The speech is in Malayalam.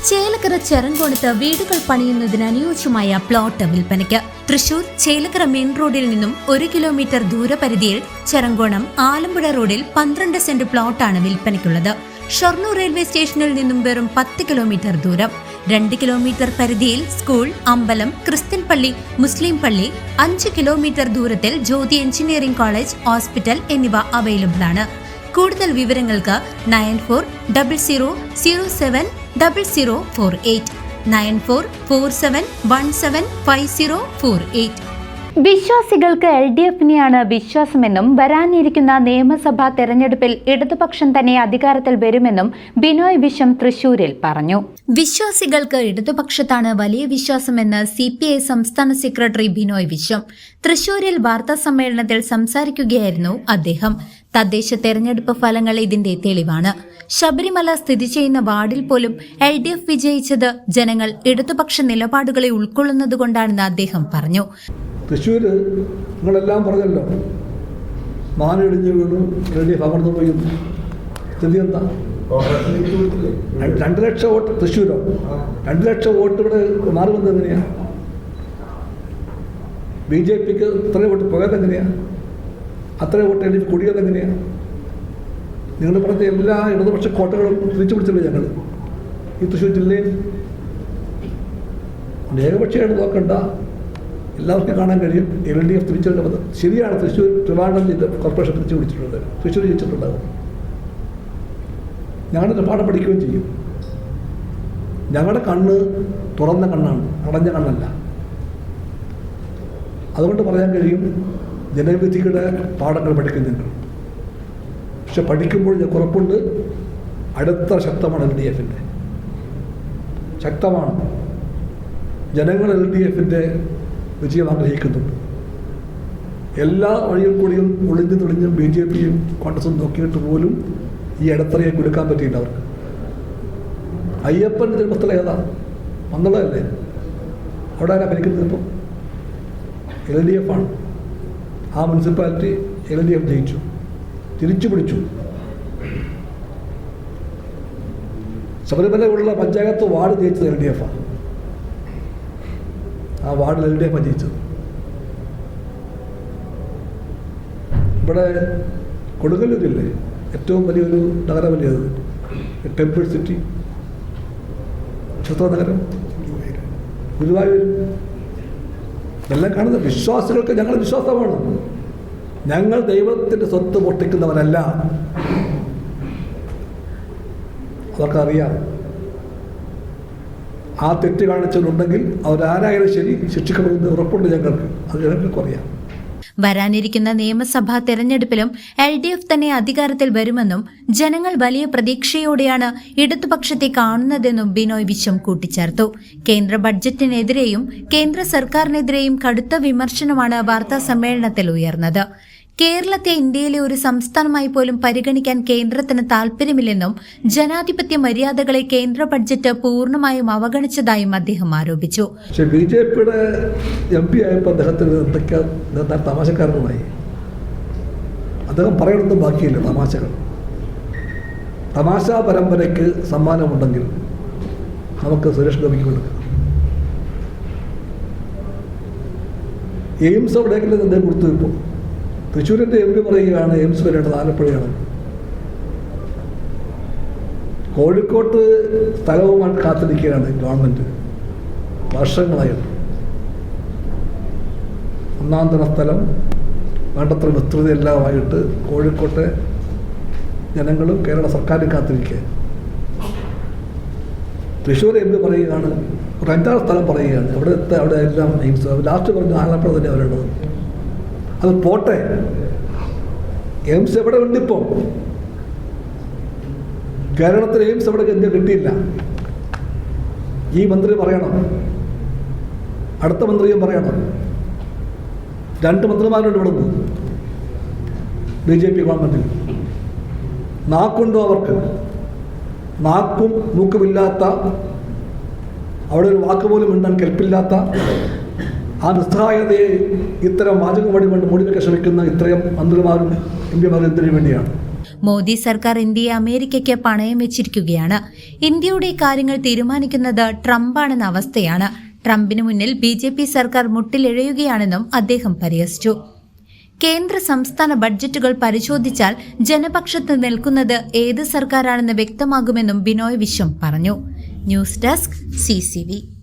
ചേലക്കര ചെറങ്കോണത്ത് വീടുകൾ പണിയുന്നതിന് അനുയോജ്യമായ പ്ലോട്ട് വിൽപ്പനയ്ക്ക്. തൃശൂർ ചേലക്കര മെയിൻ റോഡിൽ നിന്നും 1 കിലോമീറ്റർ ദൂരപരിധിയിൽ ചെറങ്കോണം ആലമ്പുഴ റോഡിൽ 12 സെന്റ് പ്ലോട്ടാണ് വിൽപ്പനയ്ക്കുള്ളത്. ഷൊർണൂർ റെയിൽവേ സ്റ്റേഷനിൽ നിന്നും വെറും 10 കിലോമീറ്റർ ദൂരം. 2 കിലോമീറ്റർ പരിധിയിൽ സ്കൂൾ, അമ്പലം, ക്രിസ്ത്യൻ പള്ളി, മുസ്ലിം പള്ളി. 5 കിലോമീറ്റർ ദൂരത്തിൽ ജ്യോതി എഞ്ചിനീയറിംഗ് കോളേജ്, ഹോസ്പിറ്റൽ എന്നിവ അവൈലബിൾ ആണ്. കൂടുതൽ വിവരങ്ങൾക്ക് 9400070048 9447175048. വിശ്വാസികൾക്ക് LDFനെയാണ് വിശ്വാസമെന്നും വരാനിരിക്കുന്ന നിയമസഭാ തെരഞ്ഞെടുപ്പിൽ ഇടതുപക്ഷം തന്നെ അധികാരത്തിൽ വരുമെന്നും ബിനോയ് വിശ്വം തൃശൂരിൽ പറഞ്ഞു. വിശ്വാസികൾക്ക് ഇടതുപക്ഷത്താണ് വലിയ വിശ്വാസമെന്ന് CPI സംസ്ഥാന സെക്രട്ടറി ബിനോയ് വിശ്വം തൃശൂരിൽ വാർത്താ സമ്മേളനത്തിൽ സംസാരിക്കുകയായിരുന്നു അദ്ദേഹം. തദ്ദേശ തെരഞ്ഞെടുപ്പ് ഫലങ്ങൾ ഇതിന്റെ തെളിവാണ്. ശബരിമല സ്ഥിതി ചെയ്യുന്ന വാർഡിൽ പോലും LDF വിജയിച്ചത് ജനങ്ങൾ ഇടതുപക്ഷ നിലപാടുകളെ ഉൾക്കൊള്ളുന്നതുകൊണ്ടാണെന്ന് അദ്ദേഹം പറഞ്ഞു. തൃശ്ശൂർ നിങ്ങളെല്ലാം പറഞ്ഞല്ലോ, മാനിടിഞ്ഞ് വീണു, LDF അമർന്നു പോയി. സ്ഥിതി എന്താ? 2 ലക്ഷം വോട്ട് തൃശ്ശൂരോ? 2 ലക്ഷം വോട്ട് ഇവിടെ മാറി വന്നത് എങ്ങനെയാണ്? BJPക്ക് ഇത്രയും വോട്ട് പോയത് എങ്ങനെയാണ്? അത്രയും വോട്ട് LDF കുടിയത് എങ്ങനെയാണ്? നിങ്ങൾ പറഞ്ഞ എല്ലാ ഇടതുപക്ഷ കോട്ടകളും തിരിച്ചു പിടിച്ചല്ലോ ഞങ്ങൾ ഈ തൃശ്ശൂർ ജില്ലയിൽ. ഏകപക്ഷീയമായിട്ട് നോക്കണ്ട, എല്ലാവർക്കും കാണാൻ കഴിയും. LDF തിരിച്ചെടുക്കുന്നത് ശരിയാണ്. തൃശ്ശൂർ ട്രിവാൻഡ്രം ജില്ല കോർപ്പറേഷൻ തിരിച്ചു പിടിച്ചിട്ടുണ്ട്, തൃശ്ശൂർ ജയിച്ചിട്ടുണ്ടാകും. ഞങ്ങളുടെ പാഠം പഠിക്കുകയും ചെയ്യും. ഞങ്ങളുടെ കണ്ണ് തുറന്ന കണ്ണാണ്, അടഞ്ഞ കണ്ണല്ല. അതുകൊണ്ട് പറയാൻ കഴിയും, ജനവിധിയുടെ പാഠങ്ങൾ പഠിക്കുന്നുണ്ട്. പക്ഷെ പഠിക്കുമ്പോൾ ഞാൻ ഉറപ്പുണ്ട്, അടുത്ത ശക്തമാണ് LDFൻ്റെ, ശക്തമാണ്. ജനങ്ങൾ LDFൻ്റെ വിജയം ആഗ്രഹിക്കുന്നുണ്ട്. എല്ലാ വഴിയിൽ കൂടിയും ഒളിഞ്ഞു തെളിഞ്ഞും BJPയും കോൺഗ്രസും നോക്കിയിട്ട് പോലും ഈ ഇടത്തറയെ കൊടുക്കാൻ പറ്റിയില്ല അവർക്ക്. അയ്യപ്പൻ്റെ ജന്മസ്ഥലം ഏതാ? വന്നുള്ളതല്ലേ? അവിടെ ആരാ ഭരിക്കുന്നത്? ഇപ്പം LDF ആണ്. ആ മുനിസിപ്പാലിറ്റി LDF ജയിച്ചു, തിരിച്ചു പിടിച്ചു. ശബരിമലയുള്ള പഞ്ചായത്ത് വാർഡ് ജയിച്ചത് LDF ആണ്. ആ വാർഡിൽ LDF ജയിച്ചത്. ഇവിടെ കൊടുങ്ങല്ലൂരില്ലേ ഏറ്റവും വലിയൊരു നഗരമല്ലേ അത്? ടെമ്പിൾ സിറ്റി, ക്ഷേത്ര നഗരം, ഗുരുവായൂർ. ഇതെല്ലാം കാണുന്ന വിശ്വാസികൾക്ക് ഞങ്ങളുടെ വിശ്വാസമാണ്. ഞങ്ങൾ ദൈവത്തിൻ്റെ സ്വത്ത് പൊട്ടിക്കുന്നവരല്ല, അവർക്കറിയാം. ആ തെറ്റ് കാണിച്ചവരുണ്ടെങ്കിൽ അവരാരായാലും ശരി ശിക്ഷിക്കപ്പെടുമെന്ന് ഉറപ്പുണ്ട് ഞങ്ങൾക്ക്. അത് ജനങ്ങൾക്കും അറിയാം. വരാനിരിക്കുന്ന നിയമസഭാ തെരഞ്ഞെടുപ്പിലും LDF തന്നെ അധികാരത്തിൽ വരുമെന്നും ജനങ്ങൾ വലിയ പ്രതീക്ഷയോടെയാണ് ഇടതുപക്ഷത്തെ കാണുന്നതെന്നും ബിനോയ് വിശ്വം കൂട്ടിച്ചേർത്തു. കേന്ദ്ര ബഡ്ജറ്റിനെതിരെയും കേന്ദ്ര സർക്കാരിനെതിരെയും കടുത്ത വിമർശനമാണ് വാർത്താ സമ്മേളനത്തിൽ ഉയർന്നത്. കേരളത്തെ ഇന്ത്യയിലെ ഒരു സംസ്ഥാനമായി പോലും പരിഗണിക്കാൻ കേന്ദ്രത്തിന് താൽപര്യമില്ലെന്നും ജനാധിപത്യ മര്യാദകളെ കേന്ദ്ര ബഡ്ജറ്റ് പൂർണ്ണമായും അവഗണിച്ചതായും അദ്ദേഹം ആരോപിച്ചു. പക്ഷേ BJPയുടെ MP ആയപ്പോൾ അദ്ദേഹത്തിന് എന്തൊക്കെ തമാശക്കാരനുമായി. അദ്ദേഹം പറയണൊന്നും ബാക്കിയില്ല, തമാശകൾ. തമാശാ പരമ്പരയ്ക്ക് സമ്മാനമുണ്ടെങ്കിൽ നമുക്ക് സുരേഷ് ഗോപിക്ക് കൊടുക്കാം. എയിംസ് എവിടെയെങ്കിലും അദ്ദേഹം കൊടുത്തു. ഇപ്പോൾ തൃശ്ശൂരിൻ്റെ MP പറയുകയാണ് എയിംസ് വരേണ്ടത് ആലപ്പുഴയാണ്. കോഴിക്കോട്ട് സ്ഥലവുമായി കാത്തിരിക്കുകയാണ് ഗവൺമെൻറ് വർഷങ്ങളായിട്ട്. 1ാം തരം സ്ഥലം, വേണ്ടത്ര വിസ്തൃതിയെല്ലാമായിട്ട് കോഴിക്കോട്ടെ ജനങ്ങളും കേരള സർക്കാരും കാത്തിരിക്കുക. തൃശ്ശൂർ MP പറയുകയാണ് ഒരു 5-6 സ്ഥലം പറയുകയാണ്, അവിടെ എല്ലാം എയിംസ്. ലാസ്റ്റ് പറഞ്ഞ ആലപ്പുഴ തന്നെ വരേണ്ടത്. അത് പോട്ടെ, എയിംസ് എവിടെ ഉണ്ടിപ്പോൾ? കേരളത്തിൽ എയിംസ് എവിടെ എന്ത് കിട്ടിയില്ല? ഈ മന്ത്രി പറയണം, അടുത്ത മന്ത്രിയും പറയണം. 2 മന്ത്രിമാരുണ്ട് ഇവിടുന്ന് BJP ഗവൺമെൻറ്റിൽ. നാക്കുണ്ടോ അവർക്ക്? നാക്കും മൂക്കുമില്ലാത്ത, അവിടെ ഒരു വാക്ക് പോലും മിണ്ടാൻ കെൽപ്പില്ലാത്ത ആ നിസ്സഹായതയെ ഇത്തരം വാചകം വഴി കൊണ്ട് മൂടിവെക്കാൻ ശ്രമിക്കുന്ന ഇത്രയും മന്ത്രിമാരും MP മാരും എന്തിനു വേണ്ടിയാണ്? മോദി സർക്കാർ ഇന്ത്യയെ അമേരിക്കയ്ക്ക് പണയം വെച്ചിരിക്കുകയാണ്. ഇന്ത്യയുടെ കാര്യങ്ങൾ തീരുമാനിക്കുന്നത് ട്രംപാണെന്ന അവസ്ഥയാണ്. ട്രംപിന് മുന്നിൽ BJP സർക്കാർ മുട്ടിലിഴയുകയാണെന്നും അദ്ദേഹം പരിഹസിച്ചു. കേന്ദ്ര സംസ്ഥാന ബഡ്ജറ്റുകൾ പരിശോധിച്ചാൽ ജനപക്ഷത്ത് നിൽക്കുന്നത് ഏത് സർക്കാരാണെന്ന് വ്യക്തമാകുമെന്നും ബിനോയ് വിശ്വം പറഞ്ഞു. News desk CCV.